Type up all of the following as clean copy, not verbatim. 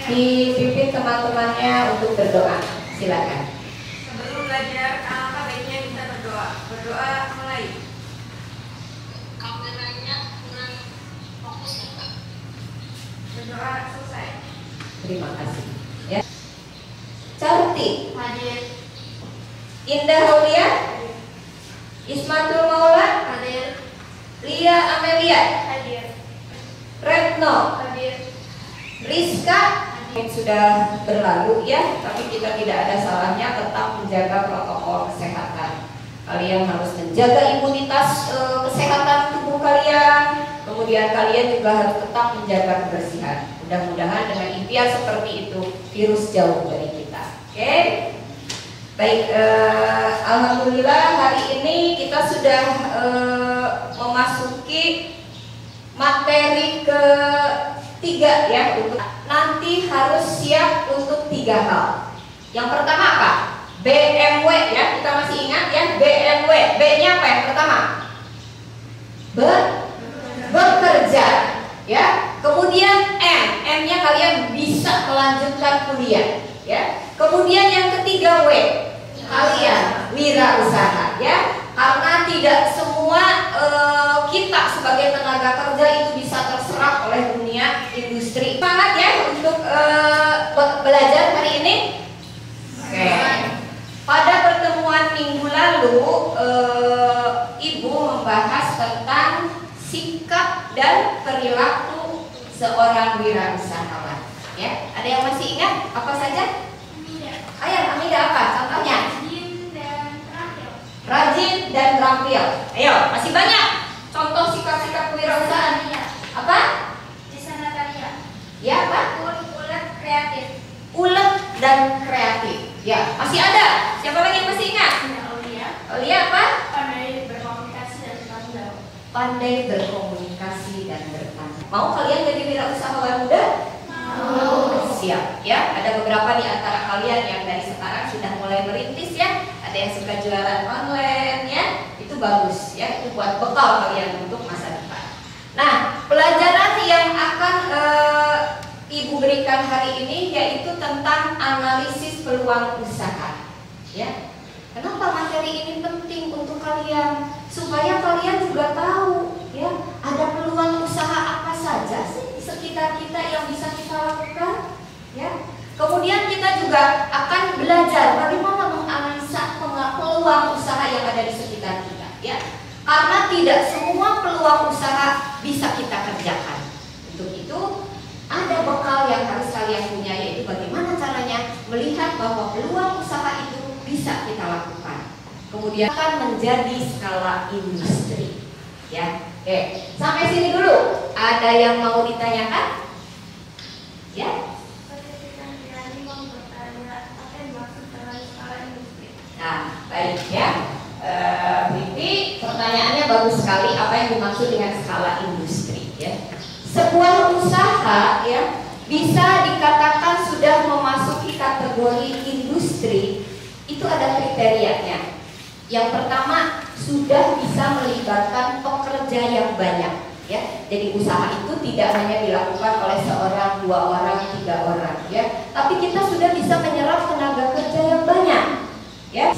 dipimpin teman-temannya untuk berdoa. Silakan. Sebelum belajar, apa baiknya kita berdoa? Berdoa mulai. Kameranya kurang fokus ya, Pak. Berdoa selesai. Terima kasih. Ya. Cantik. Hadir. Indah Aulia. Ismatul Maula. Hadir. Lia Amelia. Hadir. Retno. Hadir. Rizka. Mungkin sudah berlalu ya, tapi kita tidak ada salahnya tetap menjaga protokol kesehatan. Kalian harus menjaga imunitas kesehatan tubuh kalian. Kemudian kalian juga harus tetap menjaga kebersihan. Mudah-mudahan dengan impian seperti itu virus jauh dari kita. Oke? Baik, alhamdulillah hari ini kita sudah memasuki materi ketiga ya. Untuk nanti harus siap untuk 3 hal. Yang pertama apa? BMW ya, kita masih ingat ya, BMW. B-nya apa yang pertama? Bekerja ya. Kemudian M-nya kalian bisa melanjutkan kuliah ya. Kemudian yang ketiga W, kalian wirausaha ya. Karena tidak semua kita sebagai tenaga kerja itu bisa terserap oleh dunia industri. Semangat ya untuk belajar hari ini. Oke. Pada pertemuan minggu lalu, Ibu membahas tentang sikap dan perilaku seorang wirausahawan. Ya, ada yang masih ingat apa saja? Ayo, Amida apa? Contohnya? Rajin dan terampil. Ayo, masih banyak contoh sikap-sikap kewirausahaan. Apa? Di sana tadi ya. Ya, apa? Ulet kreatif. Ulet dan kreatif. Ya, masih ada. Siapa lagi yang masih ingat? Aulia apa? Pandai berkomunikasi dan bertanggung jawab. Pandai berkomunikasi dan bertanggung. Mau kalian jadi wirausahawan muda? Mau. Siap ya. Ada beberapa di antara kalian yang dari sekarang sudah mulai merintis ya. Ada yang suka jualan online ya. Itu bagus ya. Itu buat bekal kalian untuk masa depan. Nah, pelajaran yang akan Ibu berikan hari ini yaitu tentang analisis peluang usaha. Ya. Kenapa materi ini penting untuk kalian? Supaya kalian juga tahu ya, ada peluang usaha apa saja sih di sekitar kita yang bisa kita lakukan ya. Kemudian kita juga akan belajar bagaimana menganalisa peluang usaha yang ada di sekitar kita ya. Karena tidak semua peluang usaha bisa kita kerjakan. Untuk itu ada bekal yang harus kalian punya, yaitu bagaimana caranya melihat bahwa peluang usaha itu bisa kita lakukan. Kemudian akan menjadi skala industri ya. Oke, sampai sini dulu. Ada yang mau ditanyakan? Ya. Nah, baik ya. Vivi, pertanyaannya bagus sekali. Apa yang dimaksud dengan skala industri ya? Sebuah usaha ya bisa dikatakan sudah memasuki kategori industri. Itu ada kriterianya. Yang pertama, sudah bisa melibatkan pekerja yang banyak ya. Jadi usaha itu tidak hanya dilakukan oleh seorang, 2 orang, 3 orang ya. Tapi kita sudah bisa menyerap tenaga kerja yang banyak ya.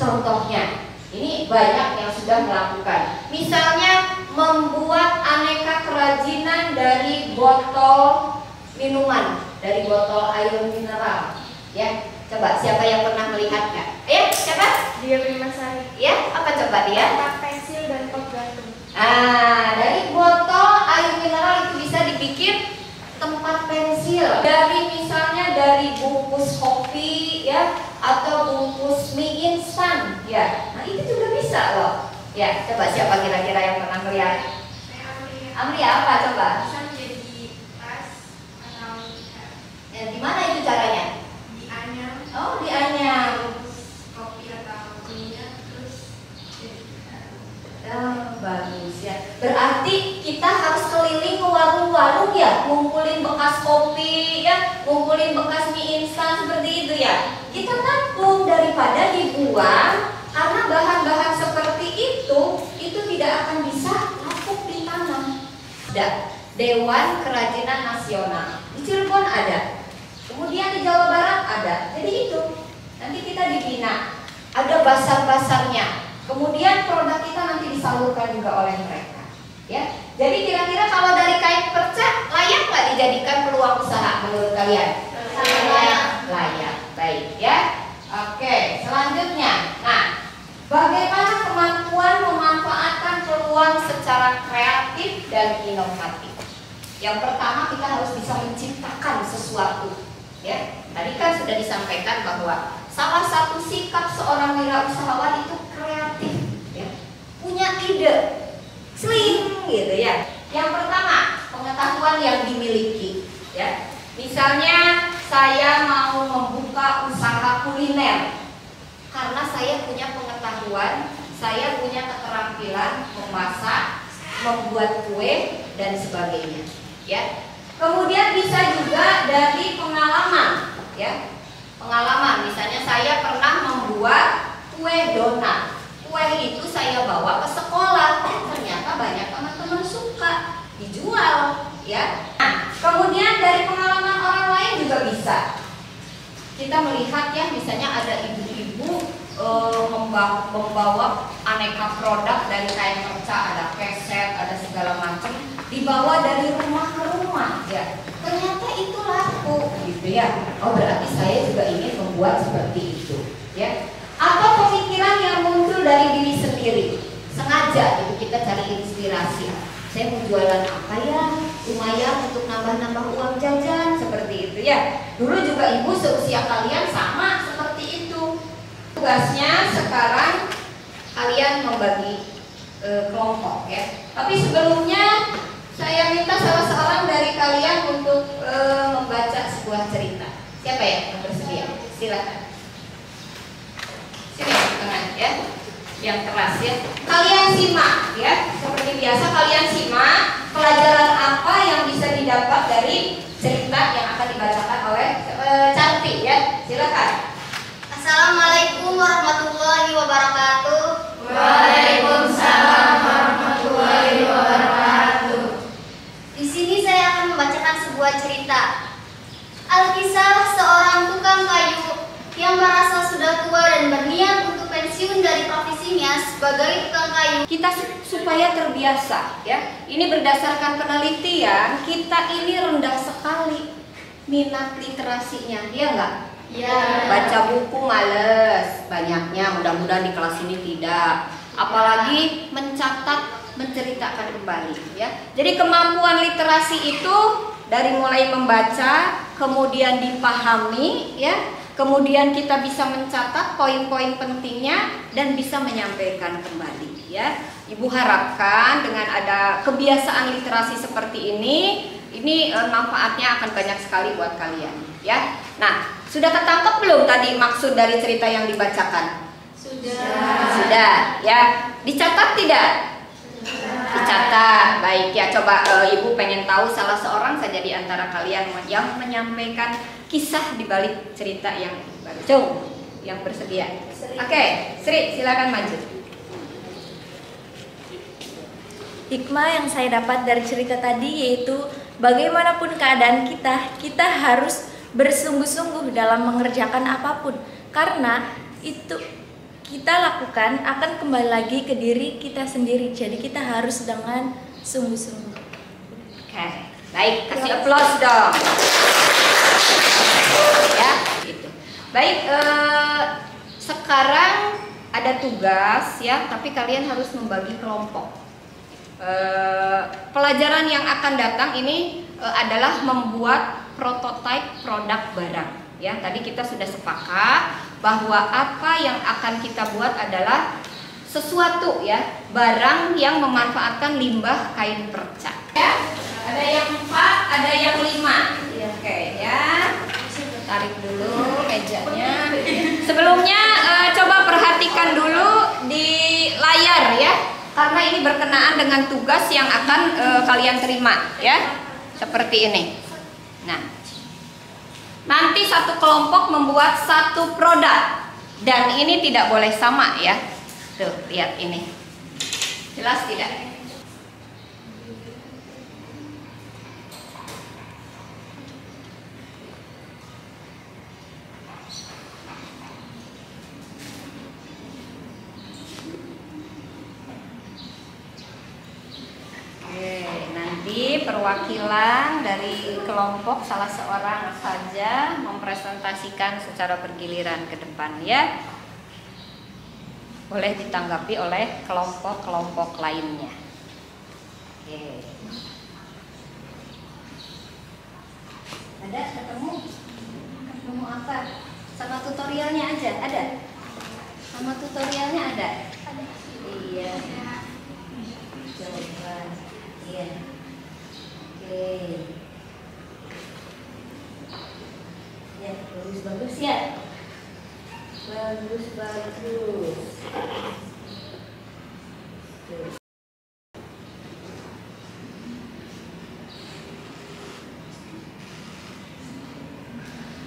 Contohnya, ini banyak yang sudah melakukan. Misalnya membuat aneka kerajinan dari botol minuman, dari botol air mineral ya. Coba siapa yang pernah melihatnya? Ayo, siapa? Dia Primasari. Ya, apa coba dia? Tempat pensil dan pot gantung. Dari botol air mineral itu bisa dibikin tempat pensil. Dari misalnya dari bungkus kopi ya, atau bungkus mie instan ya. Nah, itu juga bisa loh. Ya, coba siapa kira-kira yang pernah melihat? Amri apa coba? Bisa menjadi tas atau Di mana itu caranya? dianyam. Oh, dianyam. Kopi atau minyak terus Bagus ya. Berarti kita harus keliling ke warung-warung ya, ngumpulin bekas kopi ya, ngumpulin bekas mie instan seperti itu ya. Kita tampung daripada dibuang, karena bahan-bahan seperti itu tidak akan bisa laku ditanam. Dewan Kerajinan Nasional di Cirebon ada. Kemudian di Jawa Barat ada. Jadi itu nanti kita dibina, ada basar-basarnya. Kemudian produk kita nanti disalurkan juga oleh mereka. Ya, jadi kira-kira kalau dari kain perca layak nggak dijadikan peluang usaha menurut kalian? Layak. Baik ya. Oke, selanjutnya. Nah, bagaimana kemampuan memanfaatkan peluang secara kreatif dan inovatif? Yang pertama kita harus bisa menciptakan sesuatu. Ya, tadi kan sudah disampaikan bahwa salah satu sikap seorang wirausahawan itu kreatif. Ya, punya ide, sling gitu ya. Yang pertama pengetahuan yang dimiliki. Ya, misalnya saya mau membuka usaha kuliner karena saya punya pengetahuan, saya punya keterampilan memasak, membuat kue dan sebagainya. Ya, kemudian bisa juga dari pengalaman. Ya, pengalaman misalnya saya pernah membuat kue donat. Kue itu saya bawa ke sekolah, ternyata banyak teman-teman suka, dijual. Ya, nah, kemudian dari pengalaman orang lain juga bisa. Kita melihat ya, misalnya ada ibu-ibu membawa aneka produk dari kain perca, ada keset, ada segala macam, dibawa dari rumah ke rumah. Ya, ternyata itu laku, gitu ya. Oh, berarti saya juga ingin membuat seperti itu. Ya, atau pemikiran yang muncul dari diri sendiri, sengaja itu kita cari inspirasi. Saya mau jualan apa ya, lumayan untuk nambah-nambah uang jajan, seperti itu ya. Dulu juga ibu seusia kalian sama seperti itu. Tugasnya sekarang kalian membagi kelompok ya. Tapi sebelumnya saya minta salah seorang dari kalian untuk membaca sebuah cerita. Siapa ya yang bersedia? Silakan. Sini tengah ya. Yang keras ya. Kalian simak ya. Seperti biasa kalian simak pelajaran apa yang bisa didapat dari cerita yang akan dibacakan oleh Cantik ya. Silakan. Assalamualaikum warahmatullahi wabarakatuh. Waalaikumsalam warahmatullahi wabarakatuh. Di sini saya akan membacakan sebuah cerita. Alkisah seorang tukang kayu yang merasa sudah tua dan berniat untuk pensiun dari profesinya sebagai tukang kayu. Kita supaya terbiasa ya. Ini berdasarkan penelitian, kita ini rendah sekali minat literasinya, ya enggak? Ya. Baca buku males, banyaknya, mudah-mudahan di kelas ini tidak. Apalagi mencatat, menceritakan kembali ya. Jadi kemampuan literasi itu dari mulai membaca, kemudian dipahami ya, kemudian kita bisa mencatat poin-poin pentingnya dan bisa menyampaikan kembali ya. Ibu harapkan dengan ada kebiasaan literasi seperti ini manfaatnya akan banyak sekali buat kalian ya. Nah, sudah tertangkap belum tadi maksud dari cerita yang dibacakan? Sudah ya. Dicatat tidak? Dicatat. Baik ya, coba Ibu pengen tahu salah seorang saja di antara kalian yang menyampaikan kisah di balik cerita yang baru. Coba yang bersedia. Oke, Sri silakan maju. Hikmah yang saya dapat dari cerita tadi yaitu bagaimanapun keadaan kita harus bersungguh-sungguh dalam mengerjakan apapun, karena itu kita lakukan akan kembali lagi ke diri kita sendiri. Jadi kita harus dengan sungguh-sungguh. Oke, baik, kasih aplaus dong. Ya, gitu. Baik, sekarang ada tugas ya, tapi kalian harus membagi kelompok. Pelajaran yang akan datang ini adalah membuat prototipe produk barang. Ya, tadi kita sudah sepakat bahwa apa yang akan kita buat adalah sesuatu ya, barang yang memanfaatkan limbah kain perca. Ya, ada yang 4, ada yang 5. Oke ya. Tarik dulu mejanya. Sebelumnya coba perhatikan dulu di layar ya, karena ini berkenaan dengan tugas yang akan kalian terima ya. Seperti ini. Nah, nanti satu kelompok membuat satu produk dan ini tidak boleh sama ya. Tuh, lihat ini. Jelas tidak? perwakilan dari kelompok salah seorang saja mempresentasikan secara bergiliran ke depan ya. Boleh ditanggapi oleh kelompok-kelompok lainnya. Oke. Ada ketemu apa? Sama tutorialnya aja ada? Sama tutorialnya ada? Iya. Coba. Iya. Oke. Ya, bagus ya. Bagus.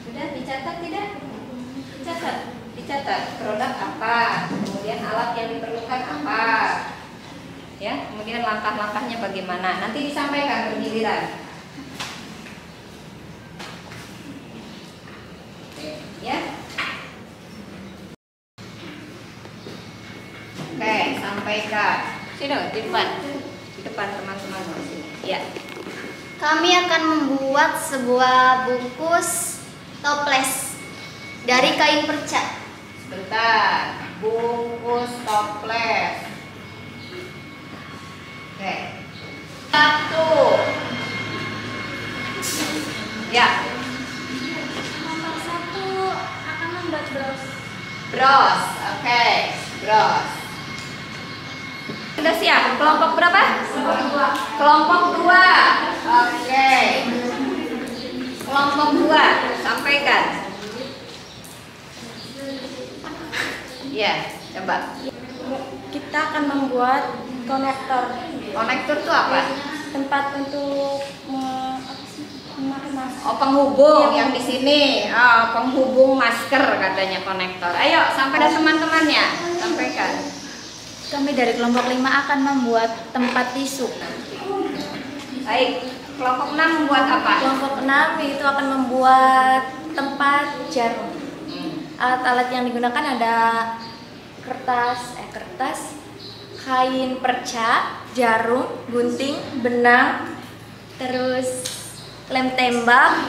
Sudah dicatat tidak? Dicatat produk apa, kemudian alat yang diperlukan apa, ya, kemudian langkah-langkahnya bagaimana. Nanti disampaikan bergiliran. Ya. Oke, sampaikan. Sini di depan teman-teman sini. Ya. Kami akan membuat sebuah bungkus toples dari kain perca. Sebentar, bungkus toples. Oke. 1. Ya. Nomor 1 akan membuat bros. Bros, oke, bros. Sudah siap? Kelompok berapa? Kelompok 2. Oke. Kelompok 2, sampaikan. Ya, coba. Kita akan membuat konektor. Konektor itu apa? Tempat untuk memakai masker. Oh, penghubung yang di sini. Oh, penghubung masker katanya konektor. Ayo, sampai ada teman-temannya. Sampaikan. Kami dari kelompok 5 akan membuat tempat tisu. Baik, kelompok 6 membuat apa? Kelompok 6 itu akan membuat tempat jarum. Alat-alat yang digunakan ada kertas, kain perca, jarum, gunting, benang, terus lem tembak,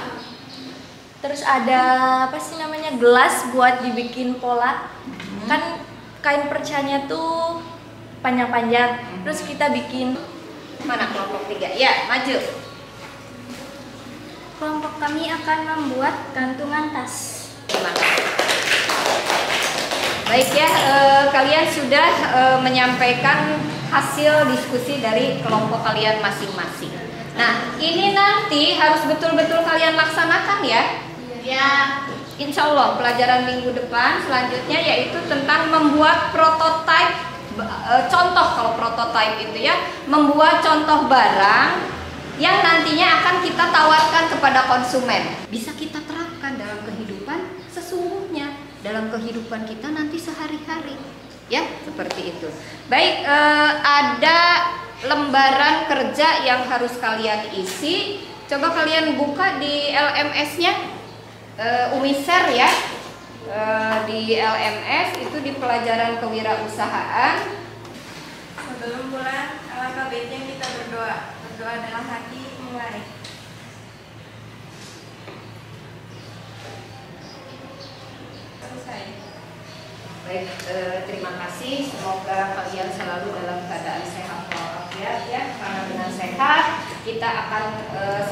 terus ada apa sih namanya, gelas buat dibikin pola. Kan kain percanya tuh panjang-panjang, terus kita bikin. Mana kelompok 3? Ya, maju. Kelompok kami akan membuat gantungan tas. Terima kasih. Baik ya, kalian sudah menyampaikan hasil diskusi dari kelompok kalian masing-masing. Nah, ini nanti harus betul-betul kalian laksanakan ya. Ya, insya Allah pelajaran minggu depan selanjutnya yaitu tentang membuat prototipe. Contoh, kalau prototipe itu ya, membuat contoh barang yang nantinya akan kita tawarkan kepada konsumen. Bisa kita terapkan dalam kehidupan sesungguhnya, dalam kehidupan kita nanti sehari-hari, ya, seperti itu. Baik, ada lembaran kerja yang harus kalian isi. Coba kalian buka di LMS-nya, Umiser ya. Di LMS itu di pelajaran kewirausahaan. Sebelum pulang, alangkah baiknya kita berdoa. Berdoa dalam hati, mulai. Selesai. Baik, terima kasih. Semoga kalian selalu dalam keadaan sehat walafiat ya. Karena dengan sehat kita akan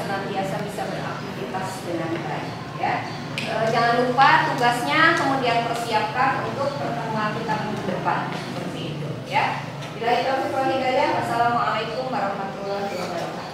senantiasa bisa beraktivitas dengan baik ya. Jangan lupa tugasnya kemudian persiapkan untuk pertemuan kita minggu depan seperti itu ya. Bila itu, wassalamualaikum warahmatullahi wabarakatuh.